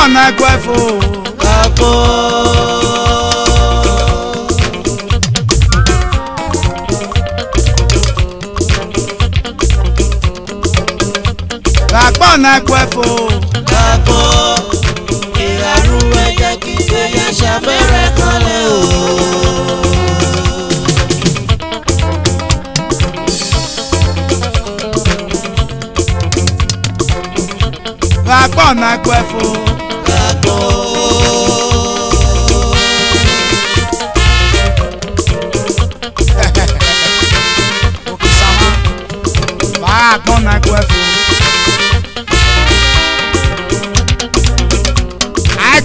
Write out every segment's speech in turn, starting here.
agbon-naiguefoh. Agbon-naiguefoh. Ìrànú ẹ̀jẹ̀ kì í ṣe yẹ ṣàbẹ̀rẹ̀ kan lé o. Agbon-naiguefoh. Agbon-naiguefoh.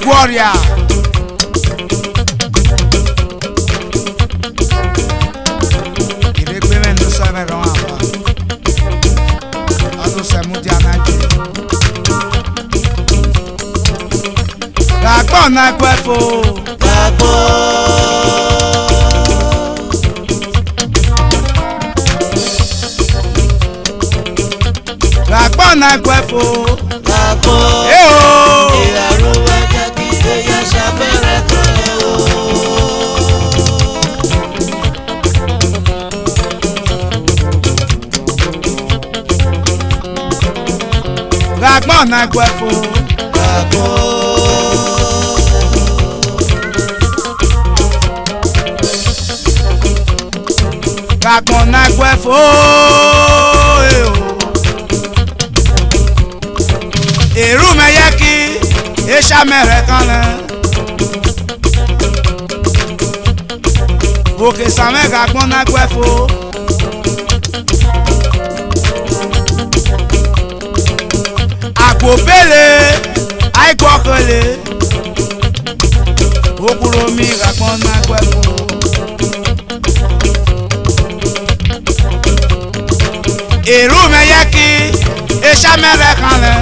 Warrior. Il est bien de ça mais non avant. Alors c'est mon diamant. Agbon-naiguefoh. Agbon-naiguefoh. Eh oh. Agbon-naiguefoh. Agbon-naiguefoh. Èrú mẹ́yẹ́ kí eṣá mẹ́rẹ̀ kan lẹ́. Òkè sàmẹ́ agbon-naiguefoh. Àgbòbélé àìgbọ́kànlé. Òkúrò mi agbon-naiguefoh. Èrú mẹ́yẹ́ kí eṣá mẹ́rẹ̀ kan lẹ́.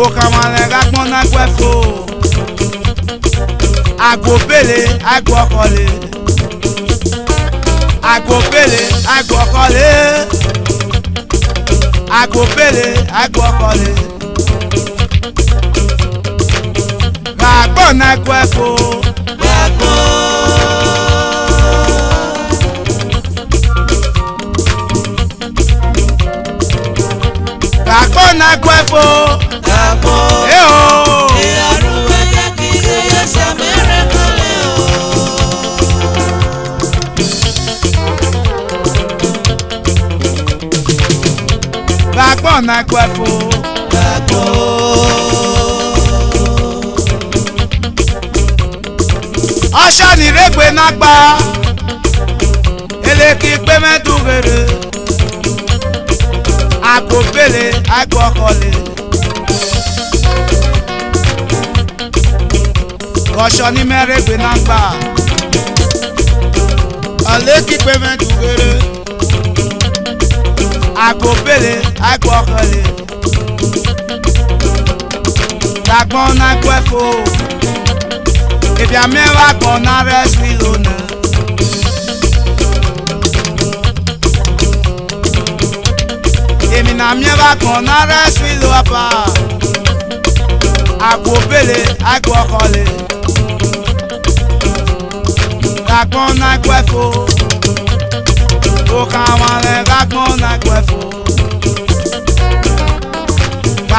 Òkàmàlẹ̀ agbon-naiguefoh. Àgbòbélé àìgbọ́kànlé. Àgbòbélé àìgbọ́kànlé. Àgbòbélé àìgbọ́kànlé. Agbon-naiguefoh. Agbon-naiguefoh. Eh oh. Ìrànú ẹ̀jẹ̀ kì í ṣe yẹ ṣàbẹ̀rẹ̀ kan lé o. Agbon-naiguefoh. Ọṣọ nìrègbè náà gbà. Èlèkì pé mẹ́tùgèrè. Àgbòbélé àìgbọ́kànlé. Ọṣọ ní mẹ́rẹ̀gbè náà gbà. Èlèkì pé mẹ́tùgèrè. Àgbòbélé àìgbọ́kànlé. Agbon-naiguefoh. Ebi amẹ́wà gbọ́n náà rẹ̀ sí lónìí. Èmi nà mẹ́wà gbọ́n náà rẹ̀ sí lọ́pà. Àgbòbélé àìgbọ́kànlé. Agbon-naiguefoh. Òkàmàlẹ̀ agbon-naiguefoh.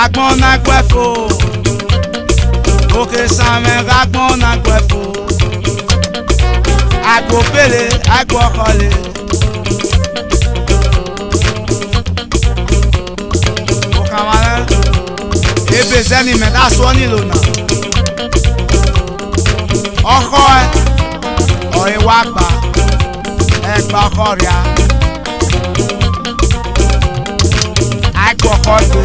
Agbon-naiguefoh. Òkè sàmẹ́ agbon-naiguefoh. Àgbòbélé àìgbọ́kànlé. Òkàmàlẹ̀ ebezẹ́ni mẹ́ta sọ nílò náà. Ọkọ ẹ ọ̀rẹ́ wa gbà ẹgbà ọkọ rẹ̀ á. Àìgbọ́kọ̀ gbé.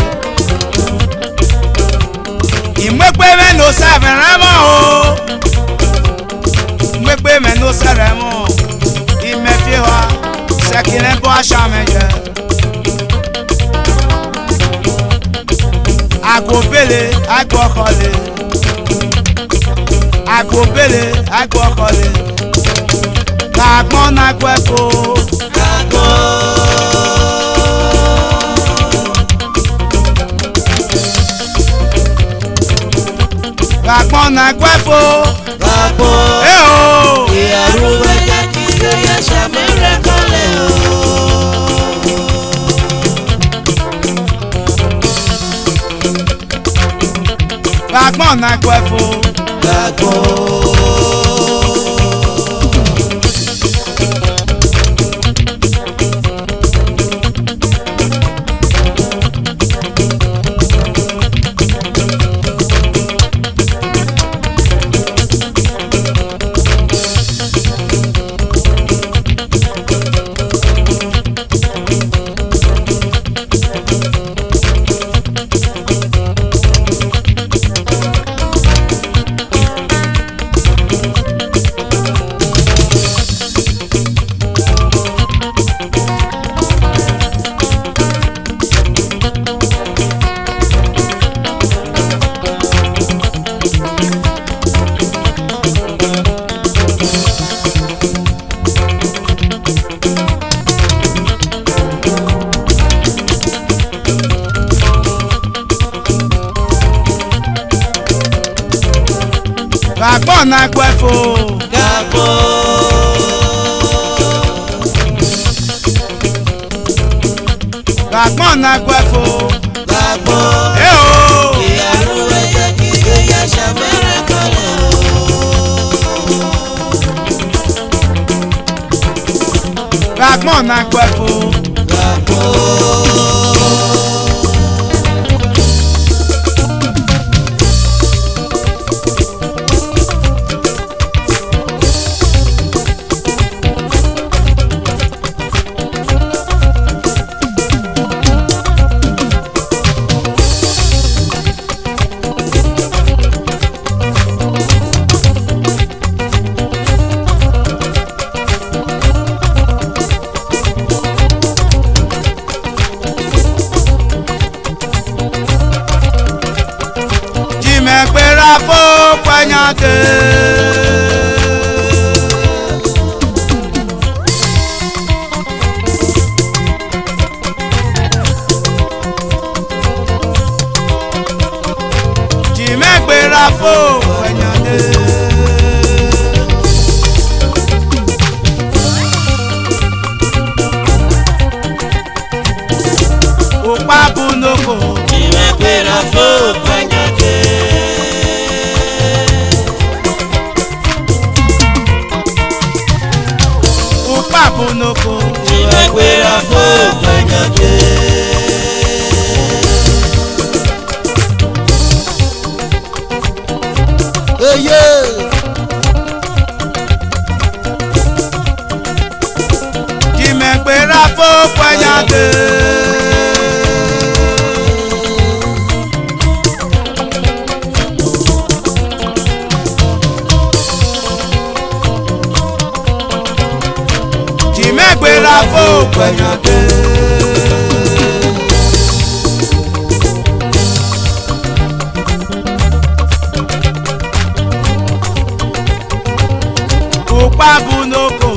Ìmọ̀pẹ́ mẹ́nu sẹ́fẹ̀rẹ́ mọ́ o. Ìmọ̀pẹ́ mẹ́nu sẹ́rẹ̀ mọ́. Ìmẹ̀fẹ́ wa sẹ́kìnẹ́ bọ́ aṣọ mẹ́jẹ. Àgbòbélé àìgbọ́kànlé. Àgbòbélé àìgbọ́kànlé. Agbon-naiguefoh. agbon-naiguefoh. Agbon. Ìyàrúwé jẹ́ kí ṣe yẹ ṣàmìrẹ́ kọ́lẹ̀ o. Agbon-naiguefoh. Agbon-naiguefoh. Agbon-naiguefoh. Ìyàrúwé jẹ́ kí ṣe yẹ ṣàmìrẹ́ kọ́lẹ̀ o. Agbon-naiguefoh. Agbon-naiguefoh kwanyade. Agbon-naiguefoh kwanyade. Ukpabunoko. Agbon-naiguefoh kwanyade. Ukpabunoko. Agbon-naiguefoh kwanyade. Agbon-naiguefoh kwanyade. Agbon-naiguefoh kwanyade. Ukpabunoko. Agbon-naiguefoh kwanyade. Ukpabunoko.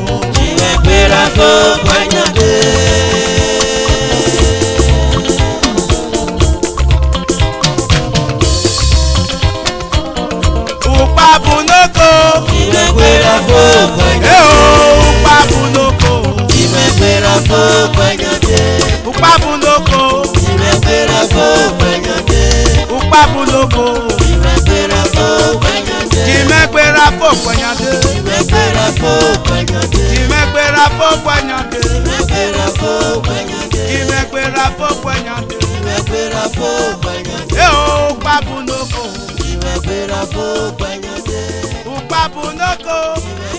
Agbon-naiguefoh kwanyade. Ukpabunoko. Agbon-naiguefoh kwanyade. Ukpabunoko. Agbon-naiguefoh kwanyade. Ukpabunoko. Agbon-naiguefoh kwanyade. Agbon-naiguefoh kwanyade. Agbon-naiguefoh kwanyade. Agbon-naiguefoh kwanyade. Agbon-naiguefoh kwanyade. Agbon-naiguefoh kwanyade. Agbon-naiguefoh kwanyade. Ukpabunoko. Agbon-naiguefoh kwanyade. Ukpabunoko.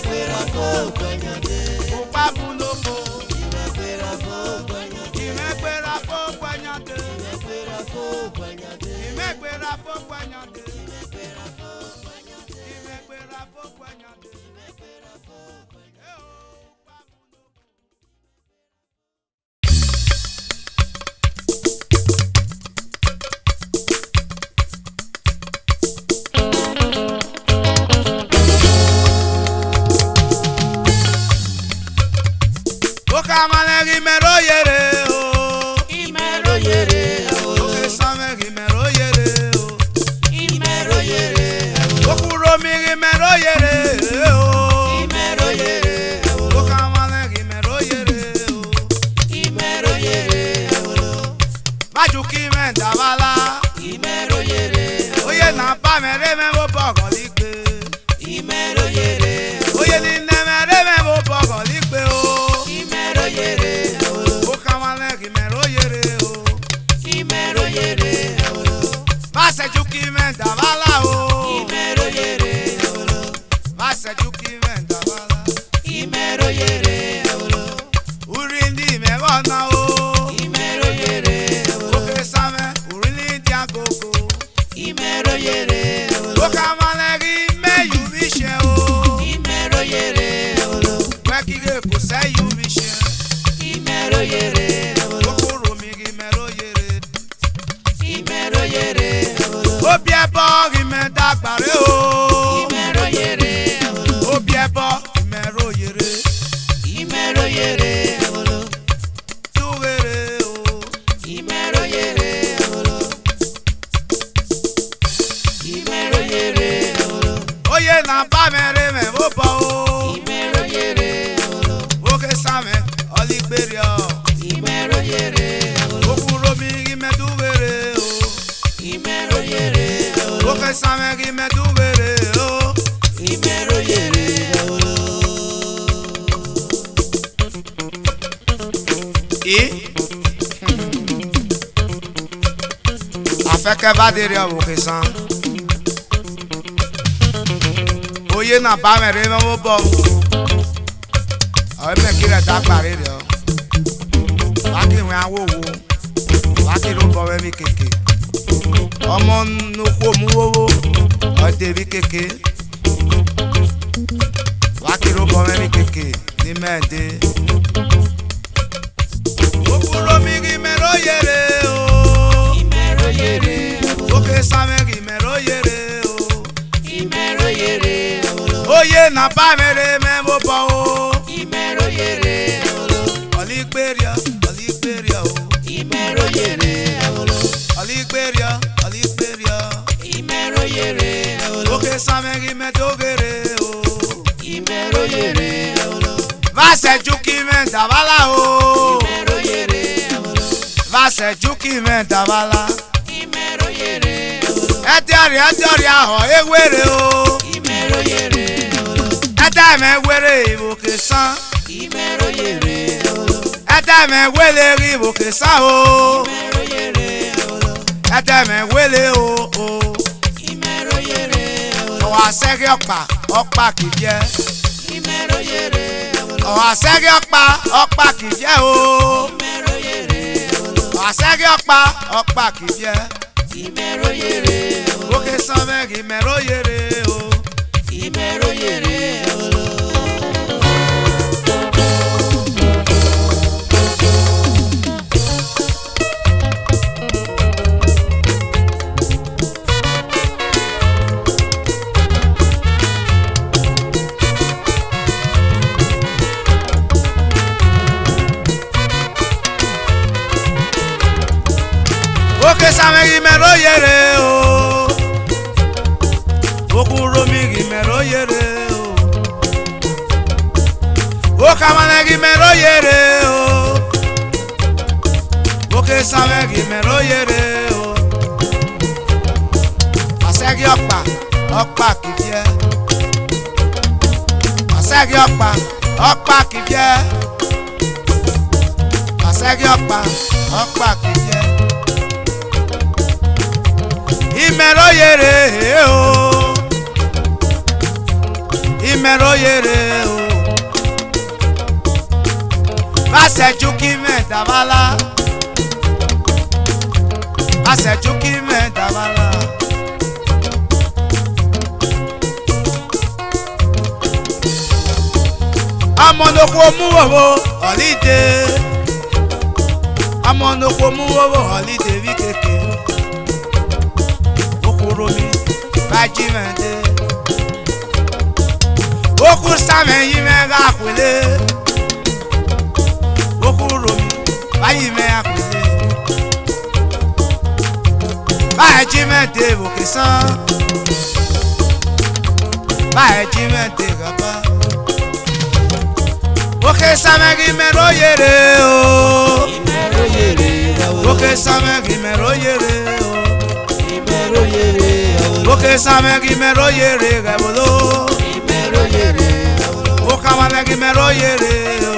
Agbon-naiguefoh kwanyade. Ukpabunoko. Agbon-naiguefoh kwanyade. Agbon-naiguefoh kwanyade. Agbon-naiguefoh kwanyade. Agbon-naiguefoh kwanyade. Imero yere o. same oligberio Imero yere olo. okuro mi imedugere o Imero yere olo. oke same imedugere o Imero yere olo. afeke va diri oke san oye na ba mere me wo bo o me kire da pare re o wa ki wen awowo wa ki ro bo mi keke ọmọ nnukwu omuwowo ọ dị ebi keke wa ki ro bo mi keke ni me de okuro mi gi mero yere o Imero yere olo. oke same gi mero yere o Imero yere olo. oye na ba mere me mo bo o Imero yere olo. oligberia o Imero yere olo. oligberia Imero yere olo. oke same gi me dogere o Imero yere olo. va se juki me dabala o Imero yere olo. va se juki me dabala Imero yere olo. etiori aho ewere o Imero yere olo. ete me were iboke san Imero yere olo. ete me wele iboke san o Imero yere olo. ete me wele o Imero yere olo. o asegi ọpa kije Imero yere olo. o asegi ọpa kije o Imero yere olo. o asegi ọpa kije Imero yere olo. oke san me gi mero yere o Imero yere olo. oke same gi mero yere o okuro mi gi mero yere o oke amane gi mero yere o oke same gi mero yere o asegi ọpa kivie asegi ọpa kivie asegi ọpa kivie imero yere o imero yere o base juki me dabala base juki me dabala amonoko muwowo holiday amonoko muwowo holiday vi keke okuro mi bajimende oku same yi me ga pele okuro mi bayi me apele bajimende oke san bajimende gaba oke same gi mero yere o Imero yere olo. oke same gi mero yere o Imero yere olo. oke same gi mero yere gabolo Imero yere olo. oka mane gi mero yere o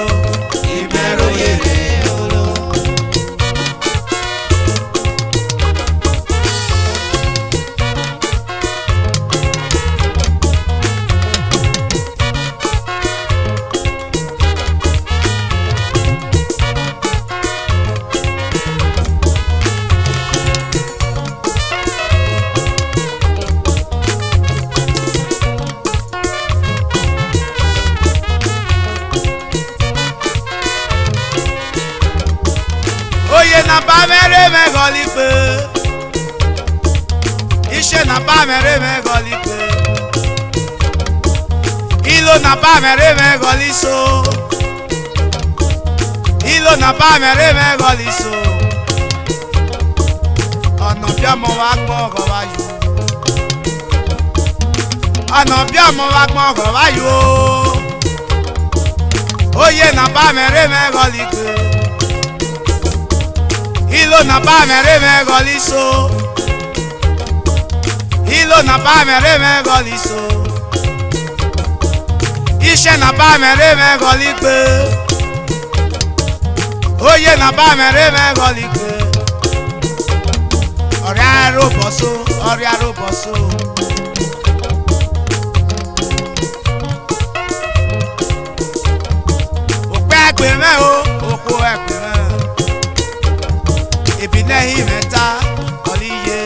Imero yere olo. oye na ba mere me goli pe ise na ba mere me goli pe ilo na ba mere me goli so ilo na ba mere me goli so ọ̀nà bí ọmọ wa gbọ́n ọ̀gọ̀ wa yò ọ̀nà bí ọmọ wa gbọ́n ọ̀gọ̀ wa yò Oye na ba mere me golikwe. Ilo na ba mere me goliso. Ilo na ba mere me goliso. Iṣẹ́ na ba mere me golikwe. Oye na ba mere me golikwe. Ọ̀rẹ́ arúbọ̀só, ọ̀rẹ́ arúbọ̀só. Òpẹ́ ẹgbẹ́ mẹ́ o, òpó ẹgbẹ́ mẹ́. Ìbílẹ̀ yìí mẹ́ta, ọ̀líye.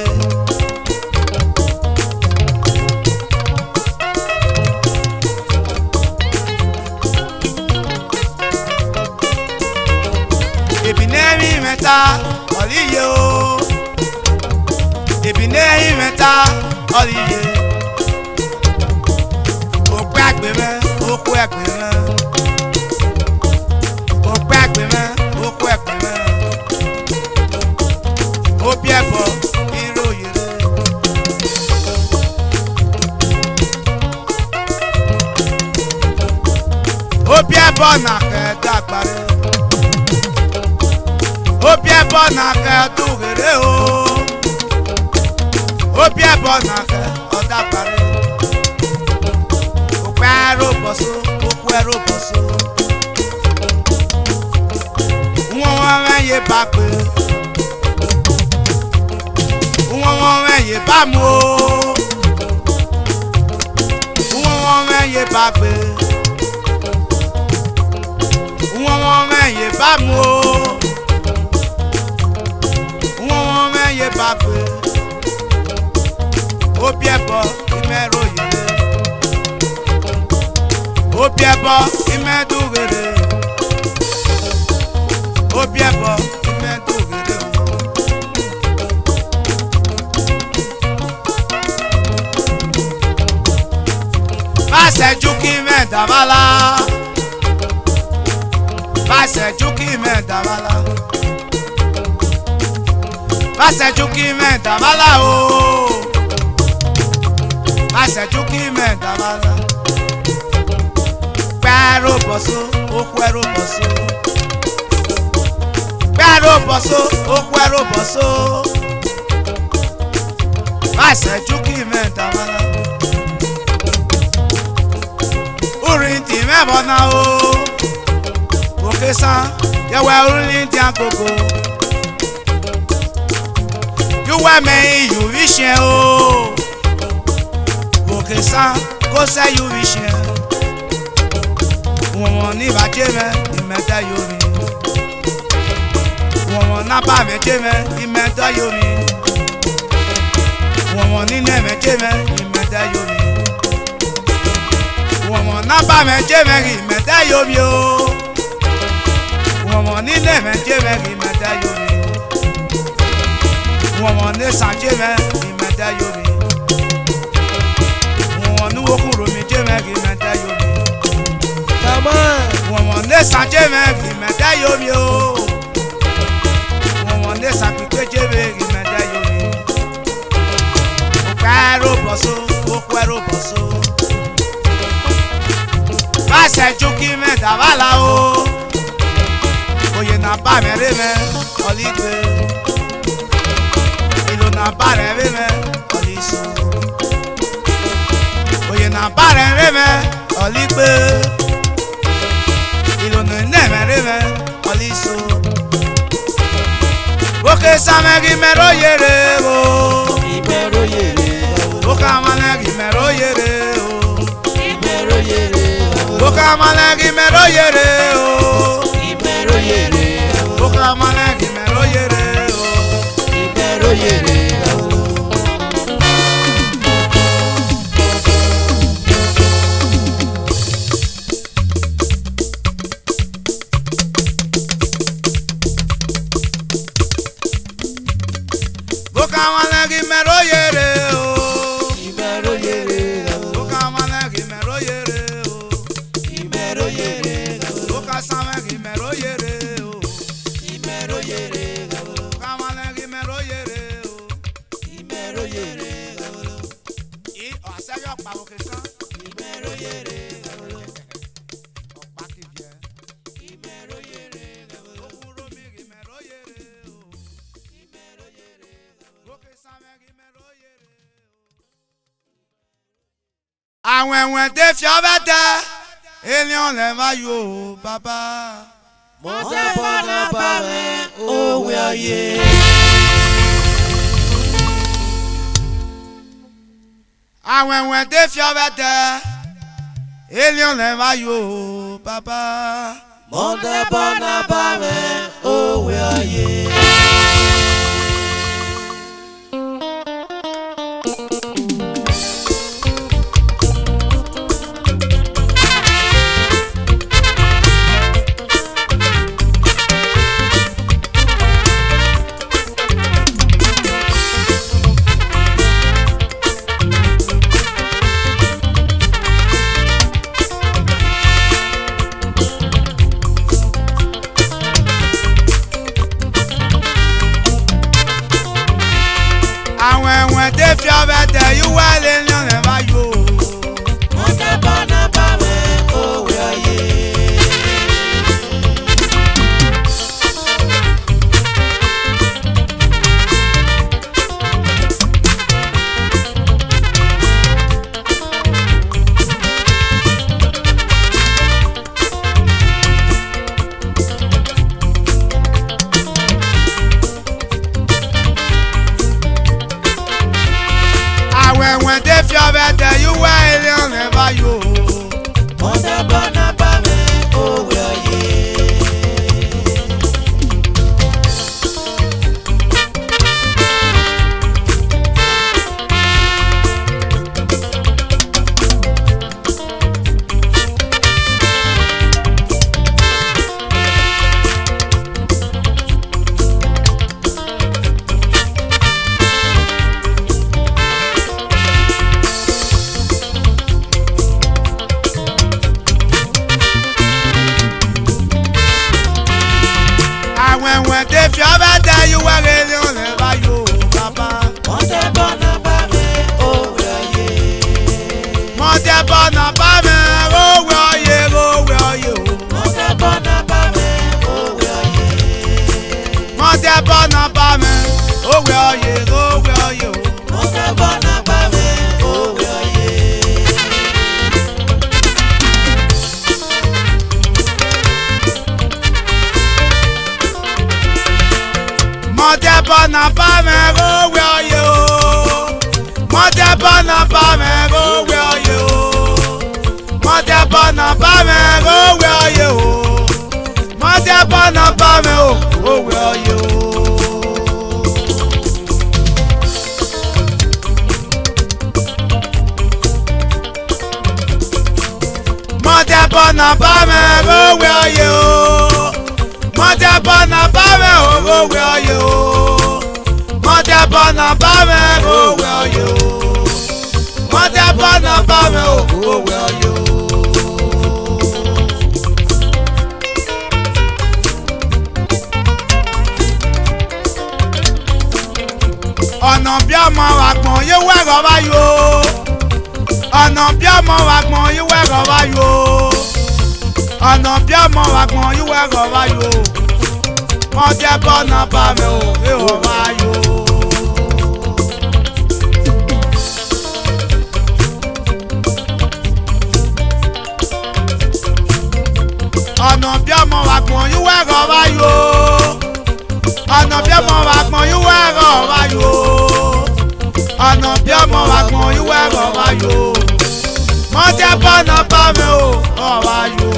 Ìbílẹ̀ yìí mẹ́ta, ọ̀líye o. Ìbílẹ̀ yìí mẹ́ta, ọ̀líye. Òpẹ́ ẹgbẹ́ mẹ́, òpó ẹgbẹ́ mẹ́. Òpẹ́ ẹgbẹ́ mẹ́, òpó ẹgbẹ́ mẹ́. Obi Ebor iroyere. Obi Ebor na kẹdagbare. Obi Ebor na kẹdugere o. Obi Ebor na kẹdagbare. Òpẹ́ arúbọ̀só, òpó arúbọ̀só. Wọ́n mẹ́yẹ bá pé. Wọ́n mẹ́yẹ bá mú o. Wọ́n mẹ́yẹ bá gbé. Wọ́n mẹ́yẹ bá mú o. Wọ́n mẹ́yẹ bá gbé. Obi Ebor ìmẹ́ròyèrè. Obi Ebor ìmẹ́dúgèrè. Obi Ebor ìmẹ́dúgèrè o. Báṣẹ̀jú kí mẹ́ẹ̀dàbálá. Báṣẹ̀jú kí mẹ́ẹ̀dàbálá. Báṣẹ̀jú kí mẹ́ẹ̀dàbálá o. Báṣẹ̀jú kí mẹ́ẹ̀dàbálá. Pẹ́ẹ́rù bọ̀só, okú ẹrù bọ̀só. Pẹ́ẹ́rù bọ̀só, okú ẹrù bọ̀só. Báṣẹ̀jú kí mẹ́ẹ̀dàbálá. Urin ti mẹ́bọ̀ náà o. Òkè san, yẹwẹ́ orin ti àgògò. Yúwẹ́ mẹ́yìn yòówì ṣẹ́ o. Òkè san, kó sẹ́ yòówì ṣẹ́. Wọ̀n ní ìbàjẹ́ mẹ́, ìmẹ́tẹ́ yomi. Wọ̀n nábà mẹ́jẹ́ mẹ́, ìmẹ́tẹ́ yomi. Wọ̀n nínú ẹ̀mẹ́jẹ́ mẹ́, ìmẹ́tẹ́ yomi. Wọ̀n nábà mẹ́jẹ́ mẹ́, ìmẹ́tẹ́ yomi o. Wọ̀n nínú ẹ̀mẹ́jẹ́ mẹ́, ìmẹ́tẹ́ yomi. Wọ̀n ní sànjẹ́ mẹ́, ìmẹ́tẹ́ yomi. Wọ̀n ní wókùrò mi jẹ́ mẹ́, ìmẹ́tẹ́ yomi. Wọ̀n ní sànjẹ́ mẹ́, ìmẹ́tẹ́ yomi o. Wọ̀n ní sàpípé jẹ́ mẹ́, ìmẹ́tẹ́ yomi. Òpẹ́ ẹrù bọ̀só, òkú ẹrù bọ̀só. Báṣẹ̀jú kí mẹ́ẹ̀dàbálá o. Oye na bá mẹ́rẹ́ mẹ́, ọ̀lígbé. Ìlú na bá rẹ̀ rí mẹ́, ọ̀lísọ. Oye na bá rẹ̀ rí mẹ́, ọ̀lígbé. Ìlú nù ní ẹ̀mẹ́rí mẹ́, ọ̀lísọ. Òkè sàmẹ́gì mẹ́rọ yèrè o. Ìbẹ̀rù yèrè o. Òkè àmàlẹ́gì mẹ́rọ yèrè o. Ìbẹ̀rù yèrè o. Òkè àmàlẹ́gì mẹ́rọ yèrè o. Ìbẹ̀rù yèrè o. Òkè àmàlẹ́gì mẹ́rọ yèrè o. Ìbẹ̀rù yèrè o. Òkè àmàlẹ́gì mẹ́rọ yèrè o. Ìbẹ̀rù yèrè o. Òkè àmàlẹ́gì mẹ́rọ yèrè o. Ìbẹ̀rù yèrè o. Òkè sàmẹ́gì mẹ́rọ yèrè o. Ìbẹ̀rù yèrè o. Òkè àmàlẹ́gì mẹ́rọ yèrè o. Ìbẹ̀rù yèrè o. Ọ̀sẹ̀ yọ̀ pa òkè sàn. Ìbẹ̀rù yèrè o. Ọ̀pá kìí jẹ. àwọn ẹ̀wọ̀n tẹ́ fi ọbẹ̀ tẹ ènìyàn lè má yọ bàbá. mo tẹ́ bọ́nà bá mi òwe ayé. àwọn ẹ̀wọ̀n tẹ́ fi ọbẹ̀ tẹ ènìyàn lè má yọ bàbá. mo tẹ́ bọ́nà bá mi òwe ayé. àwọn ẹ̀wọ̀n tẹ́ fi ọbẹ̀ tẹ yíwá lè yan lè má yọ. mo tẹ́ bọ́nà bá mi òwe ayé. àwọn ẹ̀wọ̀n tẹ́ fi ọbẹ̀ tẹ yíwá lè yan lè má yọ. mo tẹ́ bọ́nà bá mi òwe ayé. àwọn ẹ̀wọ̀n tẹ́ fi ọbẹ̀ tẹ yíwá lè yan lè má yọ bàbá. mo tẹ́ bọ́nà bá mi òwe ayé. mo tẹ́ bọ́nà bá mi òwe ọyẹ òwe ọyẹ o. mo tẹ́ bọ́nà bá mi òwe ayé. mo tẹ́ bọ́nà bá mi òwe ọyẹ òwe ọyẹ o. mo tẹ́ bọ́nà bá mi òwe ayé. mo tẹ́ bọ́nà bá mi òwe ọyẹ o. mo tẹ́ bọ́nà bá mi òwe ọyẹ o. mo tẹ́ bọ́nà bá mi òwe ọyẹ o. mo tẹ́ bọ́nà bá mi òwe ọyẹ o. mo tẹ́ bọ́nà bá mi òwe ọyẹ o. mo tẹ́ bọ́nà bá mi òwe ọyẹ o. mo tẹ́ bọ́nà bá mi òwe ọyẹ o. mo tẹ́ bọ́nà bá mi òwe ọyẹ o. ọ̀nà bí ọmọ àgbọ̀n yóò wẹ̀rọ báyò. ọ̀nà bí ọmọ àgbọ̀n yóò wẹ̀rọ báyò. ọ̀nà bí ọmọ àgbọ̀n yóò wẹ̀rọ báyò. mo tẹ́ bọ́nà bá mi òwe báyò. ọ̀nà bí ọmọ àgbọ̀n yóò wẹ̀rọ báyò. ọ̀nà bí ọmọ àgbọ̀n yóò wẹ̀rọ báyò. ọ̀nà bí ọmọ àgbọ̀n yóò wẹ̀rọ báyò. mo tẹ́ bọ́nà bá mi báyò.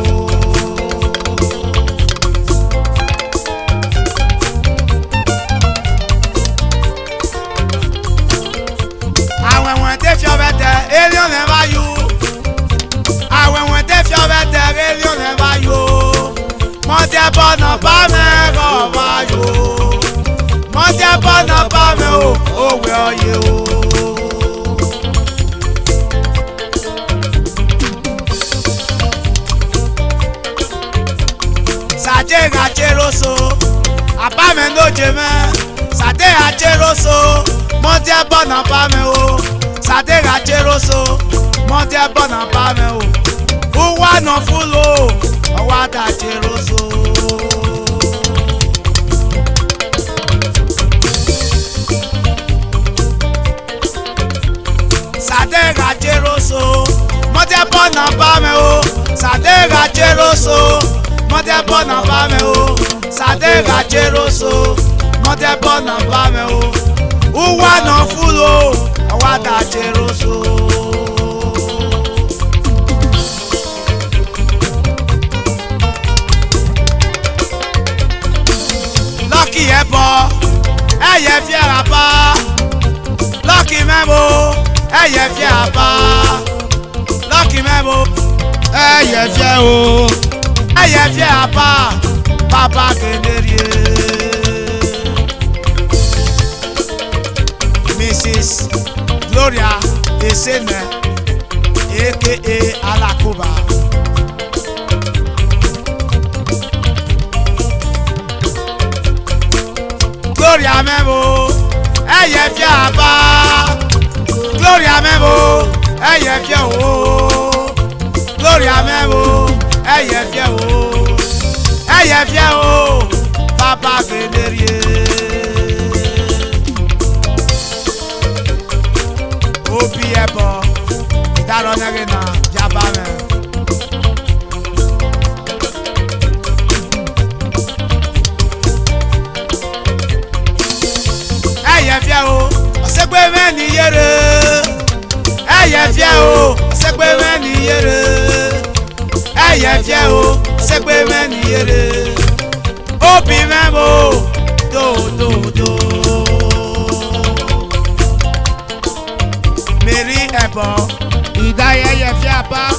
àwọn ẹ̀wọ̀n tẹ́ fi ọbẹ̀ tẹ ènìyàn lè má yọ. àwọn ẹ̀wọ̀n tẹ́ fi ọbẹ̀ tẹ ènìyàn lè má yọ. mo tẹ́ bọ́nà bá mi báyò. mo tẹ́ bọ́nà bá mi òwe ọyẹ o. sàdé àjẹrọsọ àbámẹ lóje mẹ. sàdé àjẹrọsọ mo tẹ́ bọ́nà bá mi o. sàdé àjẹrọsọ mo tẹ́ bọ́nà bá mi o. ó wà nà fúlò ọwọ́ àdàjẹrọsọ. sàdé àjẹrọsọ Sadega Jeroso, Mother Bona Bameo, Sadega Jeroso, Mother Bona Bameo, Uwa no Fulo, Awada Jeroso. Lucky Ebor, Eye Fiera Ba, Lucky Memo, Eye Fiera Ba, Lucky Memo. Eye fie o, eye fie apa, papa kenerie. Mrs. Gloria Esene, a.k.a. Alakuba. Gloria Memo, eye fie apa, Gloria Memo, eye fie o. Gloria Memo, eye fie o, papa kenerie. Obi Ebor, daronege na jabame. Eye fie o, osegbe meni yere. Eye fie o, osegbe meni yere. Eye fie o, segbe meni yere. Obi Memo, do. Mary Ebor, Idaye eye fie apa.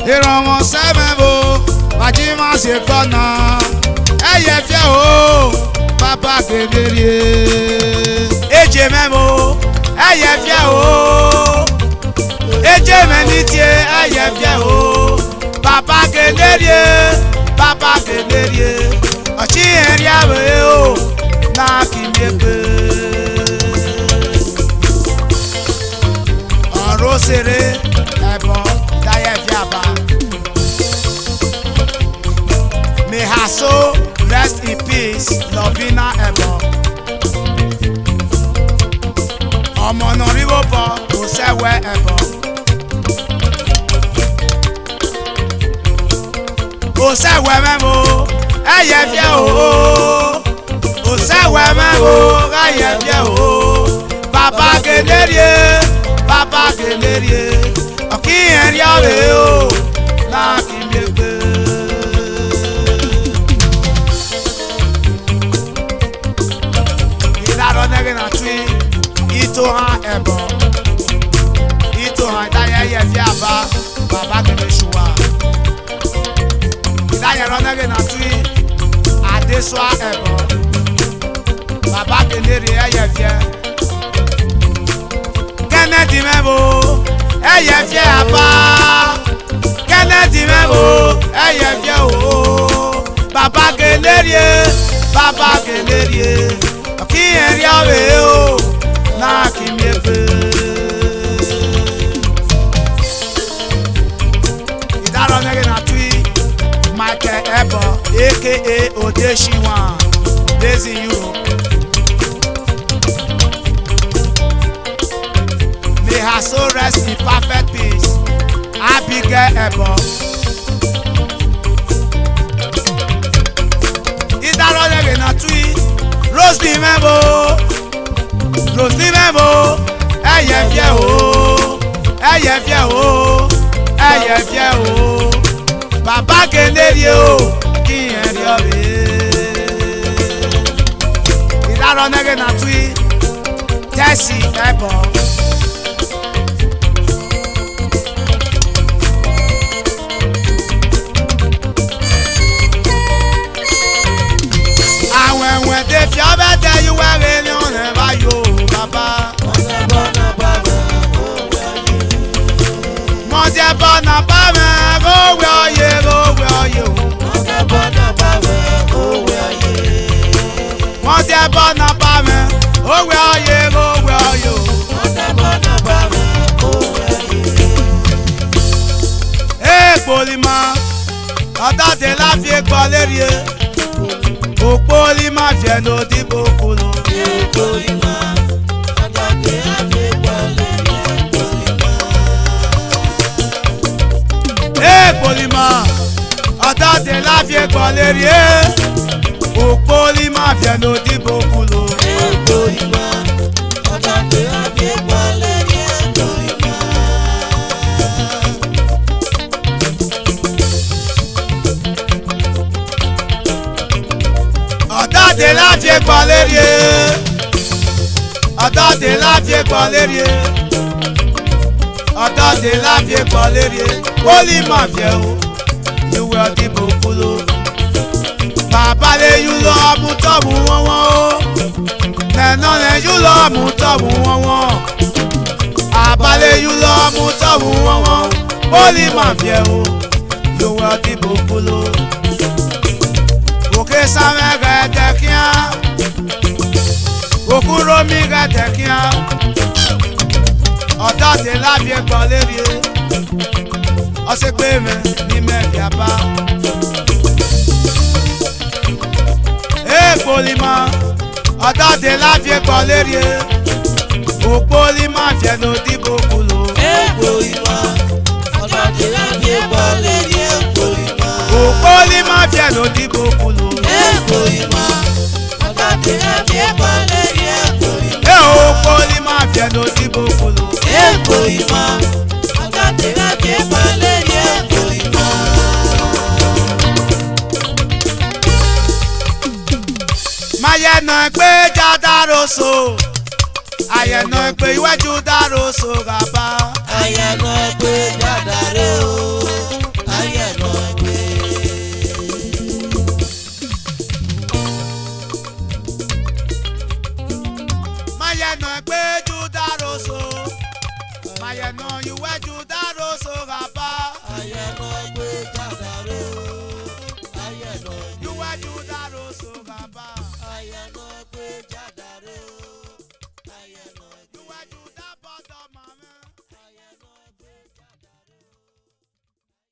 Iromo se Memo, Bajima se kona. Eye fie o, papa kenerie. Eje Memo, eye fie o. Eje menitie, eye fie o. Papa kenerie, papa kenerie. Ochi eri awe o, na kimyepe. Oro sere, Ebor, Idaye fiaba. May her soul rest in peace, Lovina Ebor. Ọmọ no riwo po, kò sewe Ebor. Osewe Memo, eye fie o. Osewe Memo, eye fie o. Papa kenerie, papa kenerie. Oki eri awe o, na kimyepe. Idaro nege na tui, Itohan Ebor. Itohan Idaye eye fie aba, baba keneshuwa. Idaye ronege na tui, Adeswa Ebor. Baba kenerie eye fie. Kennedy Memo, eye fie apa. Kennedy Memo, eye fie o. Baba kenerie, papa kenerie. Oki eri awe o, na kimyepe. Idaro nege na tui, Michael Ebor, a.k.a. Odeshiwan, based in Europe. May her soul rest in perfect peace, Abigail Ebor. Idaro nege na tui, Rosalie Memo, Rosalie Memo, eye fie o, eye fie o, eye fie o. Papa kenerie o, ki eri awe. Idaro nege na tui, Tessie Ebor. Awenwe de fi abete yiwe re ni ọ̀rẹ́ bá yo bàbá. Mọ̀tẹ́ bọ́nà bá mẹ́ kówé ọyẹ o. Mọ̀tẹ́ bọ́nà bá mẹ́ kówé ọyẹ o. Èèpòlìmọ̀ ọ̀dọ́dẹ láfi gbọ́ lérí e. Òpólìmọ̀ fẹ́ ló dìbò kúlò. Èèpòlìmọ̀ ọ̀dọ́dẹ láfi gbọ́ lérí e. de la vie kolerie. Okoli ma vient no di bokulo. Ọ̀dà de la vie kolerie. Ọ̀dà de la vie kolerie. Ọ̀dà de la vie kolerie. Ọ̀dà de la vie kolerie. Okoli ma vient o. Nuwe di bokulo. Bàbá lè yú lọ mú tọ́mù wọn wọn o. Nẹ̀nà lè yú lọ mú tọ́mù wọn wọn. Àbá lè yú lọ mú tọ́mù wọn wọn. Okoli ma vient o. Nuwe di bokulo. Òkè sámẹ́ gẹ̀ẹ́tẹ̀ kíá. Òkúrò mi gẹ̀ẹ́tẹ̀ kíá. Ọ̀dà de la vie kolerie. Ọ̀sẹ̀ pé mẹ́ ní mẹ́fì àbá. Polima, ọ̀dà de la vie kolerie. Polima vient no di bokulo. Polima, ọ̀dà de la vie kolerie. Polima vient no di bokulo. Polima, ọ̀dà de la vie kolerie. Polima vient no di bokulo. Polima, ọ̀dà de la vie kolerie. Ayẹ̀nà pé já dároso. Ayẹ̀nà pé iwájú dároso gàba. Ayẹ̀nà pé já dáre o. Ayẹ̀nà pé. Ayẹ̀nà pé jú dároso. Ayẹ̀nà iwájú dároso gàba. Ayẹ̀nà pé já dáre o. Ayẹ̀nà pé. Iwájú dároso gàba. Ayẹ̀nà pé já dáre o. Ayẹ̀nà pé. Iwájú dábọ̀dọ̀ màmá. Ayẹ̀nà pé já dáre o.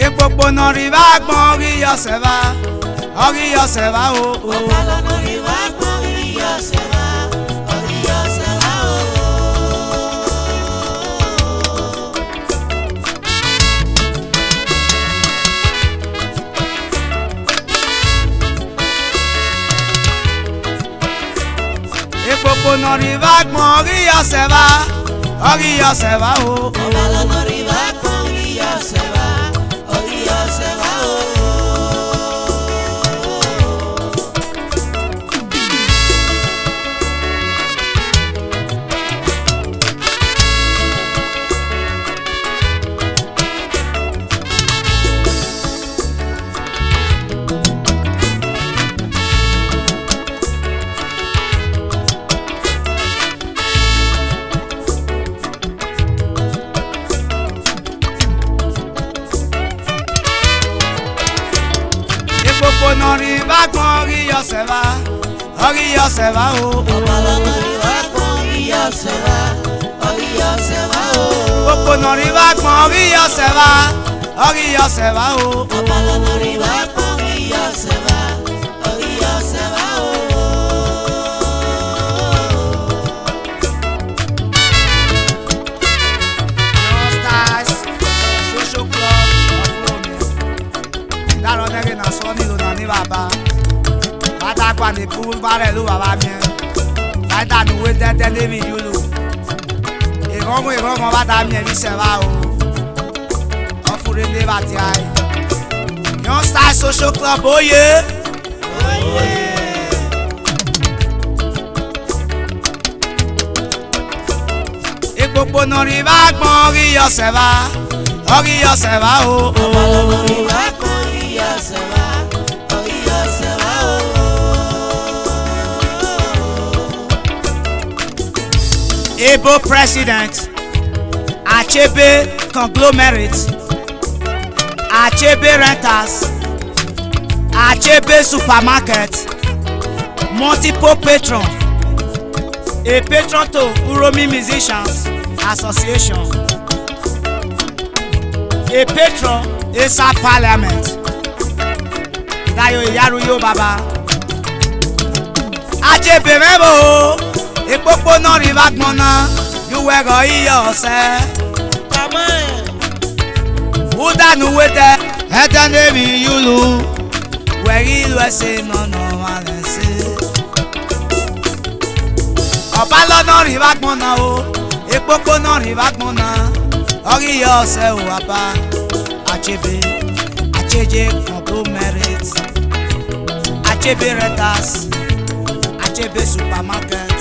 Òpópónà rìbá gbọ́n orí ọ̀sẹ̀ bá o. Ọ̀pọ̀lọpọ̀ rìbá gbọ́n orí ọ̀sẹ̀ bá o. Òpópónà rìbá gbọ́n orí ọ̀sẹ̀ bá o. Ọ̀pọ̀lọpọ̀ rìbá gbọ́n orí ọ̀sẹ̀ bá o. Òpópónà rìbá gbọ́n orí ọ̀sẹ̀ bá o. Ọ̀pọ̀lọpọ̀ rìbá gbọ́n orí ọ̀sẹ̀ bá o. Òpópónà rìbá gbọ́n orí ọ̀sẹ̀ bá o. Ọ̀pọ̀lọpọ̀ rìbá gbọ́n orí ọ̀sẹ̀ bá o. Social club. ìdárọ̀ nẹ́gẹ̀ náà sọ nílò náà ní bàbá bàtà pa ní bú bàrẹ̀ ló bàbá mi bàtà nùwé tẹ́tẹ́ lémi yúlò ìrọ́mọ bàtà mi ẹ̀mí sẹ́wà o ọ̀fùrẹ́ lé bàtì àyè Young Style Social Club oyè. Ìpòpò náà rí bá gbọ́n orí ọ̀sẹ̀ bá o. Ọ̀pọ̀lọpọ̀ rí bá gbọ́n orí ọ̀sẹ̀ bá o. Ebo President, Achebe Conglomerate, Achebe Renters, Achebe Supermarket, multiple patron, a patron to Uromi Musicians Association, a patron ESAN Parliament, Dayo Iyaruyo Baba, Achebe Mebo, Ìpòpò náà rí bá gbọ́n náà, yúwẹ̀rọ̀ iyọ̀ ọ̀sẹ̀. Udanu wete etene mi yulu weri lu ese nono walese ọba lọ́nà rí bá gbọ́n náà o ìpòpò náà rí bá gbọ́n náà orí yọ ọ̀sẹ̀ o àbá Achebe Conglomerate Achebe Renters Achebe Supermarket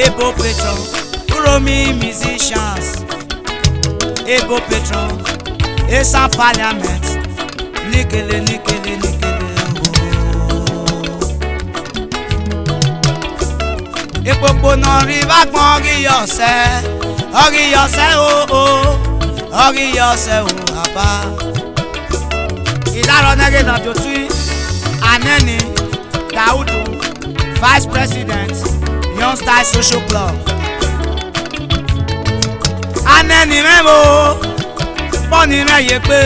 Ebo Patron Uromi Musicians Ebo Patron ESAN Parliament Nikele Ìpòpò náà rí bá gbọ́n orí yọ̀ọ̀sẹ̀ o àbá ìdárọ̀ nẹ́gẹ̀ náà tó tú Aneni Daudu Vice President Young Style Social Club Aneni mẹ́mo bọ́ọ̀nì rẹ̀ yé pé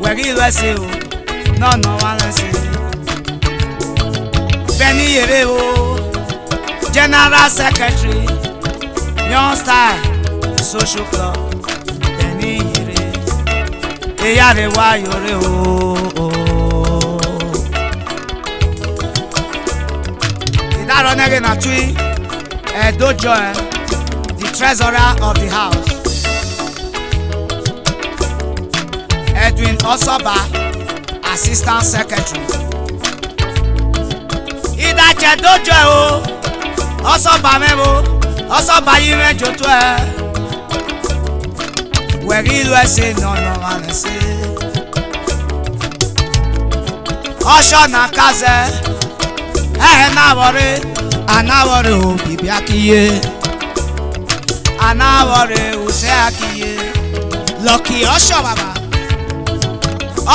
wẹ̀rí lẹ́sẹ̀ o nọ́ọ̀nà wá lẹ́sẹ̀ Bẹ́ẹ̀ni yèrè o General Secretary Young Style Social Club Bẹ́ẹ̀ni yèrè ìyá rẹ̀ wá yòrè o. Ìdárọ̀ nẹ́gẹ̀ náà tún Edojo the treasurer of the house. Edwin Osoba, Assistant Secretary. Ìdájẹ́ dojo o, Osoba mẹ́bo, Osoba yìí mẹ́jọ tó ẹ. Wẹ̀rí ìlú ẹ̀sìn nọ̀nà alẹ̀ sí. Ọ̀ṣọ́nà kazẹ̀, náwọ̀rẹ́, anáwọ̀rẹ́ o bìbí akíyé. Anáwọ̀rẹ́ o sẹ́ akíyé. Lọ́kì ọ̀ṣọ́ bàbá.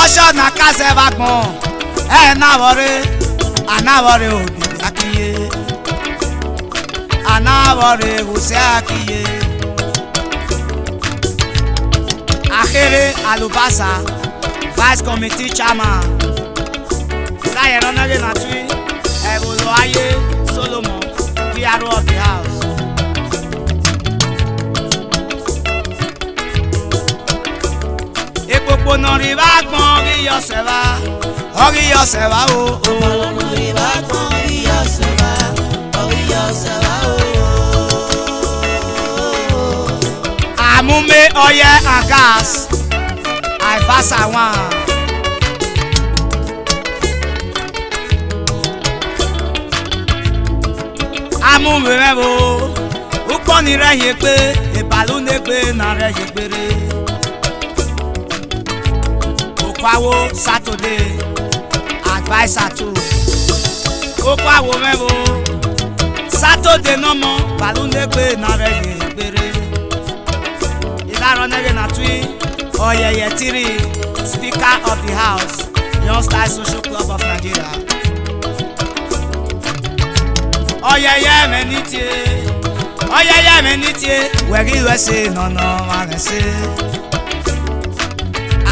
Ọ̀ṣọ́ na kásẹ̀ bá gbọ́n náwọ̀rẹ́ anáwọ̀rẹ́ òbí akíyé anáwọ̀rẹ́ òsẹ́ akíyé Akere Alubasa Vice Committee Chairman láyé rọ́nẹ́rẹ́ náà tún ẹ̀rọ ayé Solomon PRO of the house. Ìpòpò náà rí bá gbọ́n orí yọ̀ọ̀sẹ̀ bá o. Ọ̀pọ̀lọpọ̀ rí bá gbọ́n orí yọ̀ọ̀sẹ̀ bá o. Àmúmé ọyẹ and gas àìfàsà wọn. Àmúmé mẹ́bo púpọ̀ ní rẹ̀ yé pé ìbàlú ní pé náà rẹ̀ yé péré. Okwawo Saturday adviser too. Okwawo mẹ́bo Saturday náà mọ́ ìbàlú ní pé náà rẹ̀ yé péré. Ìlànà nẹ́gẹ̀ náà tún ọ̀yẹ̀yẹ̀ tírì Speaker of the House Young Style Social Club of Nigeria. Ọ̀yẹ̀yẹ̀ mẹ́ni tiẹ̀ wẹ̀rí lẹ́sẹ̀ nọ̀nà wà lẹ́sẹ̀.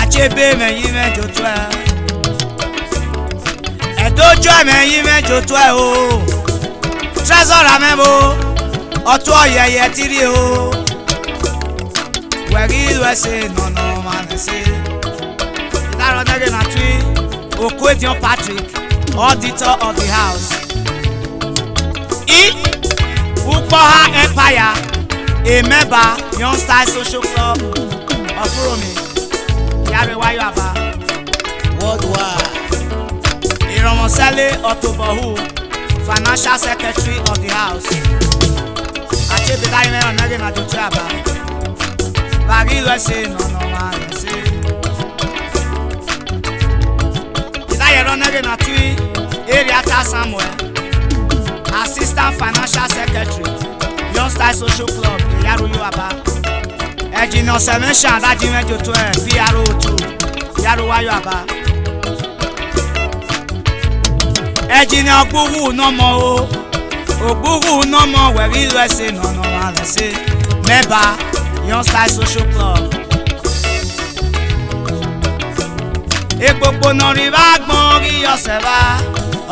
Achebe mẹ́yìn mẹ́jọ tó ẹ̀. Ẹ̀dójọ́ mẹ́yìn mẹ́jọ tó ẹ̀ o. Treasurer mẹ́bo ọ̀tún ọ̀yẹ̀yẹ̀ tírì o. Wẹ̀rí lẹ́sẹ̀ nọ̀nà wà lẹ́sẹ̀. Ìdárọ̀ nẹ́gẹ̀ náà tún Okwedion Patrick, auditor of the house. Ukpoha Empire, a member, Young Style Social Club of Uromi. Yarewayo Aba. Worldwide. Iromosele Otobohu, financial secretary of the house. Achebedai Mero Nage na Jotu Aba. Vagi USA no man say. Idayero Nage na Tui, Eriata Samuel. Assistant Financial Secretary, Young Style Social Club, Yaruyo Aba. Ejino Semention, Adajime Jotu PRO2, Yaruwayo Aba. Ejino Ogbuhu no more, Ogbuhu no more, where we say no man say. Member, Young Style Social Club. Ekpopo no rivagbon ori yoseva.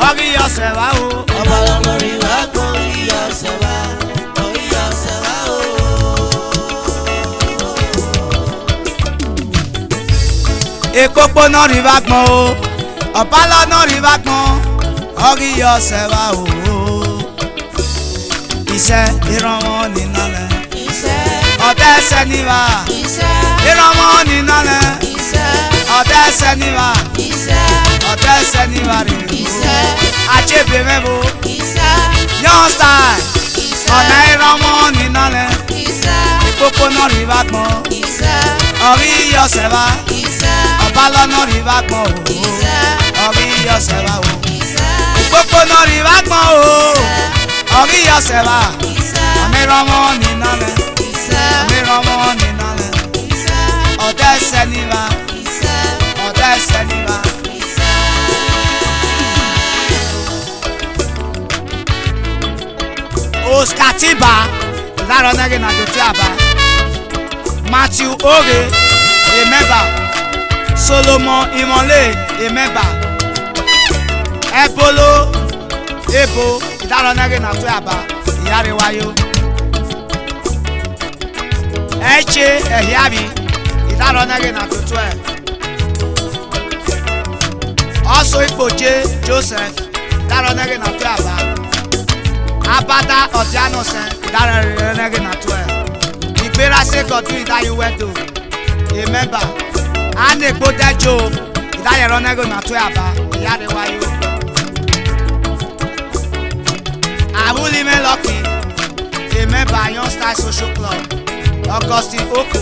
Ori yoseva o. Ọbala no rivagbon ori yoseva. Ori yoseva o. Ekpopo no rivagbon o. Ọbala no rivagbon. Ori yoseva o. Iṣẹ́ ìrànwọ́ nínálẹ̀. Iṣẹ́. Ọ̀dẹ́ ẹsẹ̀ níwá. Iṣẹ́. Ìrànwọ́ nínálẹ̀. Iṣẹ́. Ọ̀dẹ́ ẹsẹ̀ níwá. Iṣẹ́. Ọ̀dẹ́ ẹsẹ̀ níwá rèé o. Iṣẹ́. Achebe mẹ́bo. Iṣẹ́. Young Style. Iṣẹ́. Ọ̀nà ìrànwọ́ nínálẹ̀. Iṣẹ́. Ìkókó náà rí bá gbọ́n. Iṣẹ́. Orí ọ̀sẹ̀ wá. Iṣẹ́. Ọba lọ́nà rí bá gbọ́n o. Iṣẹ́. Orí ọ̀sẹ̀ wá o. Iṣẹ́. Ìkókó náà rí bá gbọ́n o. Orí ọ̀sẹ̀ wá. Iṣẹ́. Ọ̀nà ìrànwọ́ nínálẹ̀. Iṣẹ́. Ọ̀nà ìrànwọ́ nínálẹ̀. Iṣẹ́. Ọ̀dẹ́ ẹsẹ̀ níwá. Iṣẹ́. Ọ̀dẹ́ ẹsẹ̀ níwá. Oscar Tiba, Laro Nage na Jotu Aba. Matthew Ore, a member. Solomon Imole, a member. Ebolo, Ebo, Laro Nage na Jotu Aba. Yarewayo. Eche Ehiabi, Laro Nage na Jotu Aba. Also Ipoje Joseph, Laro Nage na Jotu Aba. Abada Ojanose, Dara Nage na 12. Ìgbéra ṣèkọ̀tù ìdáyíwẹ́dò. Remember, Anne Gbodejo, ìdáyẹ̀rọ Nage na 12 Aba, Ìyáréwáyò. Abúlímé Lucky, remember Young Style Social Club, Augustine Oko.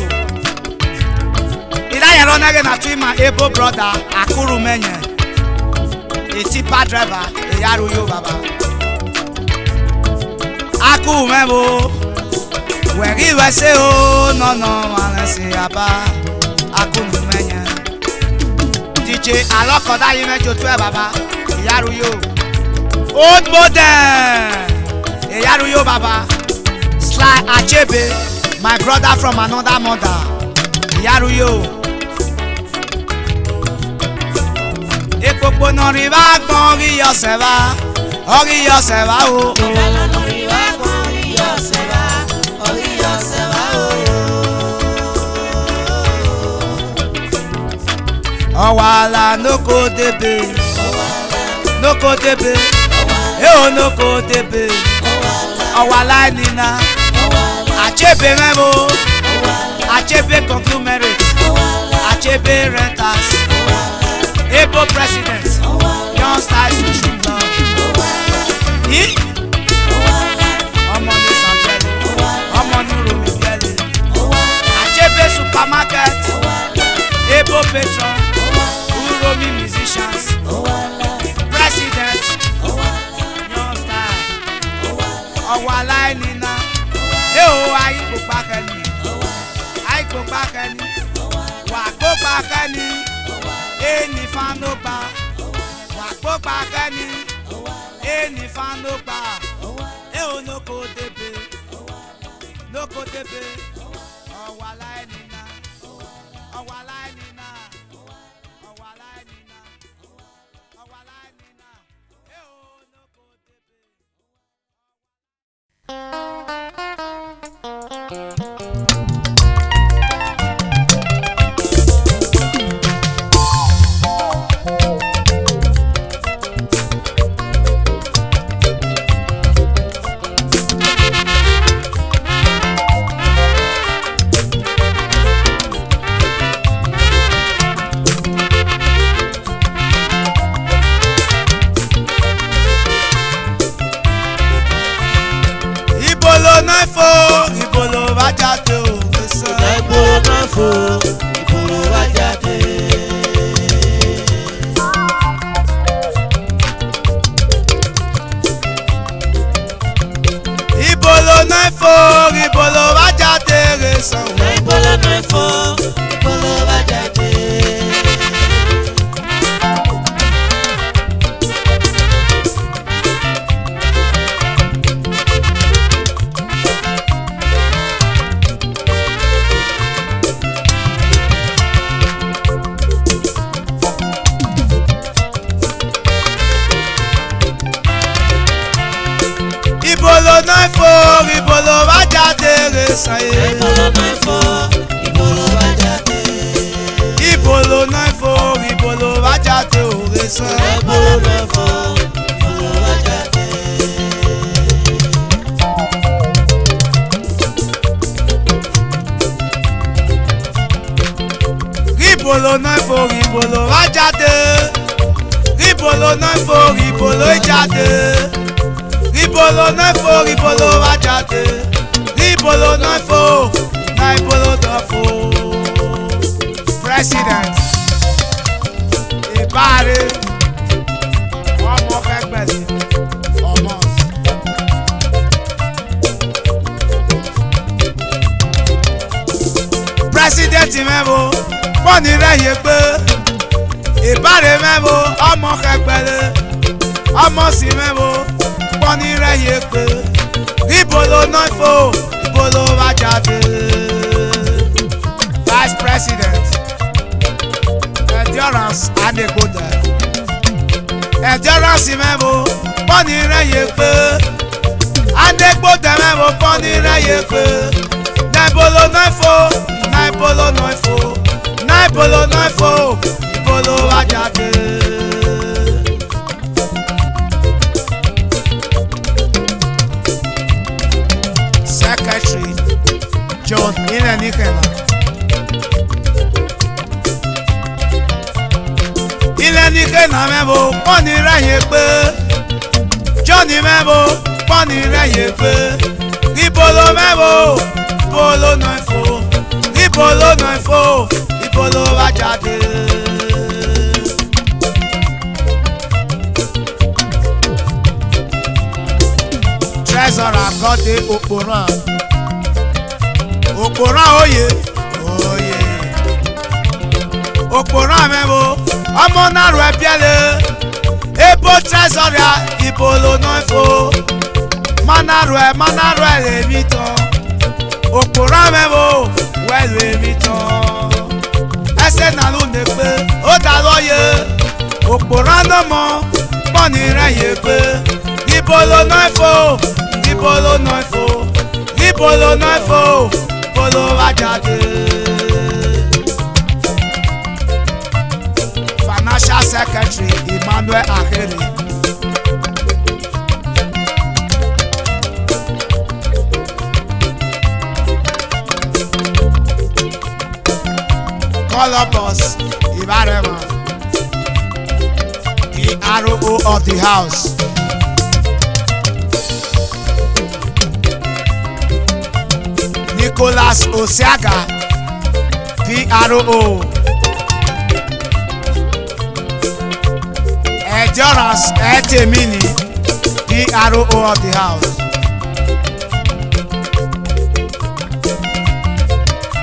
Ìdáyẹ̀rọ Nage na 2 ma Ebo brother, Akuru Menye. A tipa driver, Ìyáruyo Baba. Aku mebo, wegi wese o no malesi aba. Aku numenya. DJ Alokoda yime Jotu Baba, Yaruyo. Old modern, Yaruyo Baba. Sly Achebe, my brother from another mother, Yaruyo. Ekpopo no riva gbon ri yoseva, ori yoseva o. Ọbala no rivagbon ori yoseva. Ori yoseva o. Ọwala noko debe, noko debe, eo noko debe. Ọwala nina, Achebe mebo, Achebe conglomerate, Achebe renters, Ebo president, Young Style Social Club. Ọmọ ní Sàjẹ́lì, ọmọ ní Romigeli, Achebe supermarket, Ebo patron, Uromi musicians, president, Young Style, Ọwala Nina, Eo Ayipo Pakeni, Ayipo Pakeni, Wàgbó Pakeni, Eni Fanogba, Wàgbó Pakeni, Eni Fanogba, Eo Noko Debe, Noko Debe, Ọwala Nina, Ọwala Nina, Ọwala Nina, Ọwala Nina, Eo Noko Debe. agbon-naiguefoh ìbolo bá jáde. Agbon-naiguefoh ìbolo bá jáde rẹ̀sán yé. Agbon-naiguefoh ìbolo bá jáde. Agbon-naiguefoh ìbolo bá jáde ò rẹ̀sán. Agbon-naiguefoh ìbolo bá jáde. Agbon-naiguefoh ìbolo bá jáde. Agbon-naiguefoh ìbolo jáde. Agbon-naiguefoh ìbolo bá jáde. Agbon-naiguefoh naiguefoh. President Ìbáre ọmọ kẹgbẹ̀lì ọmọ. President mẹ́bo fọ́ọ̀nì rẹ̀ yé pé Ìbáre mẹ́bo ọmọ kẹgbẹ̀lì ọmọ sí mẹ́bo fọ́ọ̀nì rẹ̀ yé pé Agbon-naiguefoh ìbolo bá jáde. Vice President Endurance Adegbode Endurance mẹ́bo fọ́ọ̀nì rẹ̀ yé pé Adegbode mẹ́bo fọ́ọ̀nì rẹ̀ yé pé Agbon-naiguefoh Agbon-naiguefoh ìbolo bá jáde. Secretary John Ilenikena Ilenikena mẹ́bo pọ́nì rẹ̀ yé pé John mẹ́bo pọ́nì rẹ̀ yé pé ìbolo mẹ́bo Agbon-naiguefoh Agbon-naiguefoh ìbolo bá jáde. Treasurer Gode Okporan oyè Okporan mẹ́bo ọmọ náà rẹ̀ bíẹ́lẹ̀ ebo treasurer Agbon-naiguefoh mana rẹ̀ lèmi tán Okporan mẹ́bo wẹ̀ lèmi tán ẹsẹ̀ nàlú ní pé ó dá lọ́yẹ Okporan náà mọ́ pọ́nì rẹ̀ yé pé Agbon-naiguefoh Agbon-naiguefoh ìbolo bá jáde. Financial Secretary Emmanuel Akere Columbus Ibarema the RO of the house. Nicholas Osiaga PRO Endurance Etemini PRO of the house.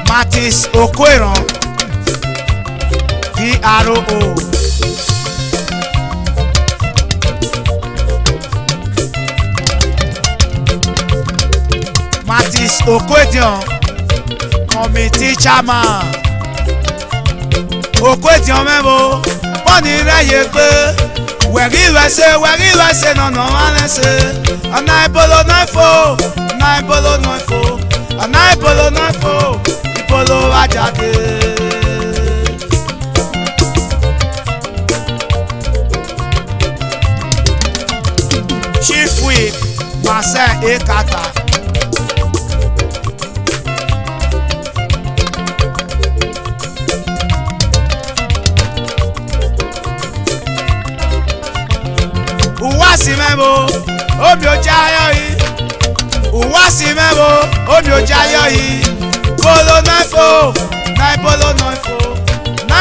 Matis Okweran PRO Matis Okwedion Committee Chairman Okwedion mẹ́bo pọ́nì rẹ̀ yé pé wẹ̀rí ìrẹsẹ̀ nànà wà lẹ́sẹ̀ ọ̀nà Agbon-naiguefoh ìbolo bá jáde. Chief Whip Marcel Ekata Uwasi mẹ́bo omi ò jáyọ̀ yìí Uwasi mẹ́bo omi ò jáyọ̀ yìí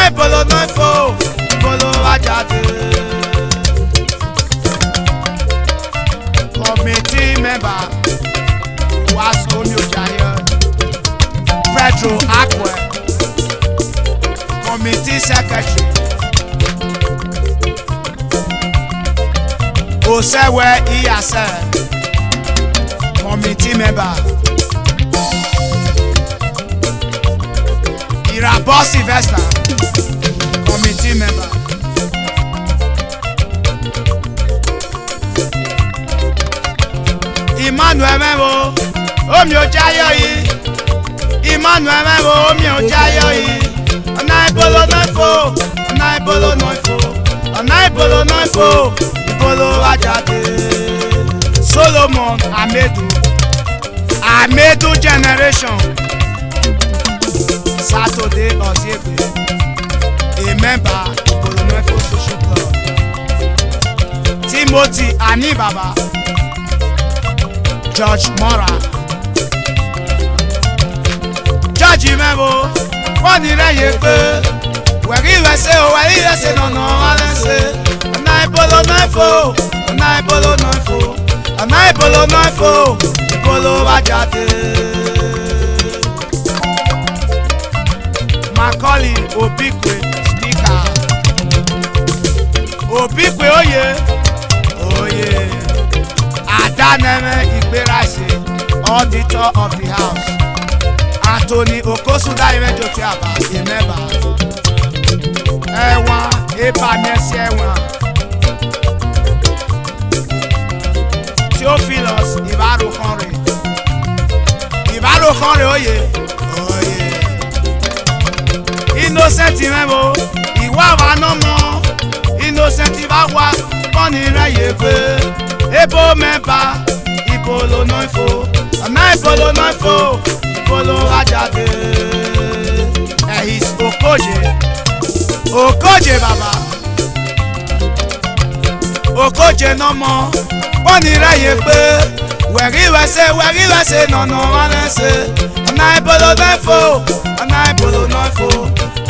Agbon-naiguefoh ìbolo bá jáde. Committee member Uwasi omi ò jáyọ̀ Pedro Akwe Osewe ESAN committee member. Irabo Sylvester committee member. Emmanuel Memo omi ojayo yi. Emmanuel Memo omi ojayo yi. Ọ̀nà ìbolo náà fò, ọ̀nà ìbolo náà fò, ọ̀nà ìbolo náà fò, ìbolo ajáde. Solomon Amedu generation. Saturday Osiegbe, a member ìbolo náà fò social club. Timothy Anibaba, George Mora, George Memo. Wọ́n ní rẹ̀yẹ̀ pé wẹ̀rí ìrẹsẹ̀ o wẹ̀rí ìrẹsẹ̀ nànà alẹ́sẹ̀ ọ̀nà ìbolo náà fò ọ̀nà ìbolo náà fò ọ̀nà ìbolo náà fò ìbolo wá jáde. Macaulay Obikwe dika Obikwe oye Adaneme Igberase auditor of the house. Anthony Okosuda Imejotiaba, a member. Ewa, Eba Mercy Ewa. Theophilus Ibaro Konre, oye. Innocent Memo, Iwa wa nomo. Innocent Ibawa, Koni Rayebe. Ebo member, Ibolo Noifo. Ana Ibolo Noifo. Ìbolo ajáde. Ehis Okoje baba. Okoje nọmọ. Wọ́n ní rẹ̀yẹ̀ pé wẹ̀rí wẹ̀sẹ̀ nànà wọn lẹ́sẹ̀. Ọ̀nà ìbolo náà fò, ọ̀nà ìbolo náà fò,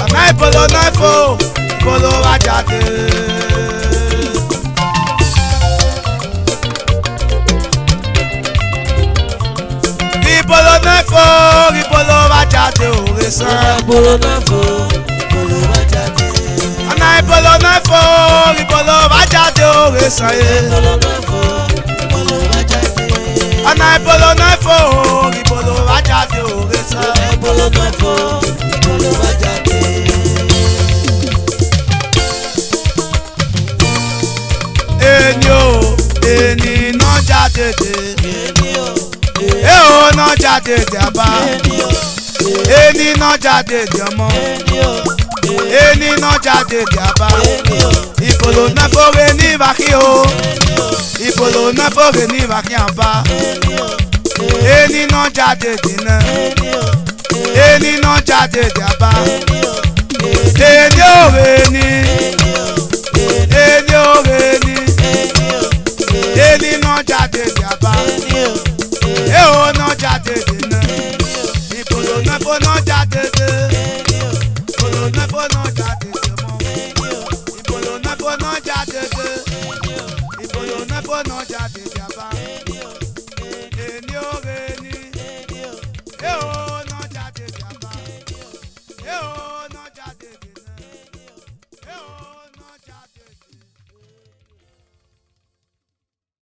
ọ̀nà ìbolo náà fò, ìbolo ajáde. Ìbolo náà fò, ìbolo wá jáde òwe sàn. Ìbolo náà fò, ìbolo wá jáde. Ọ̀nà ìbolo náà fò, ìbolo wá jáde òwe sàn. Ìbolo náà fò, ìbolo wá jáde. Ọ̀nà ìbolo náà fò, ìbolo wá jáde òwe sàn. Ìbolo náà fò, ìbolo wá jáde. Eni náà jáde dé. Èò náà jáde dàbá. Eni náà jáde dàmọ́. Eni náà jáde dàbá. Ìbolo náà fòrè ní ìbákí o. Ìbolo náà fòrè ní ìbákí àbá. Eni náà jáde dìnnà. Eni náà jáde dàbá.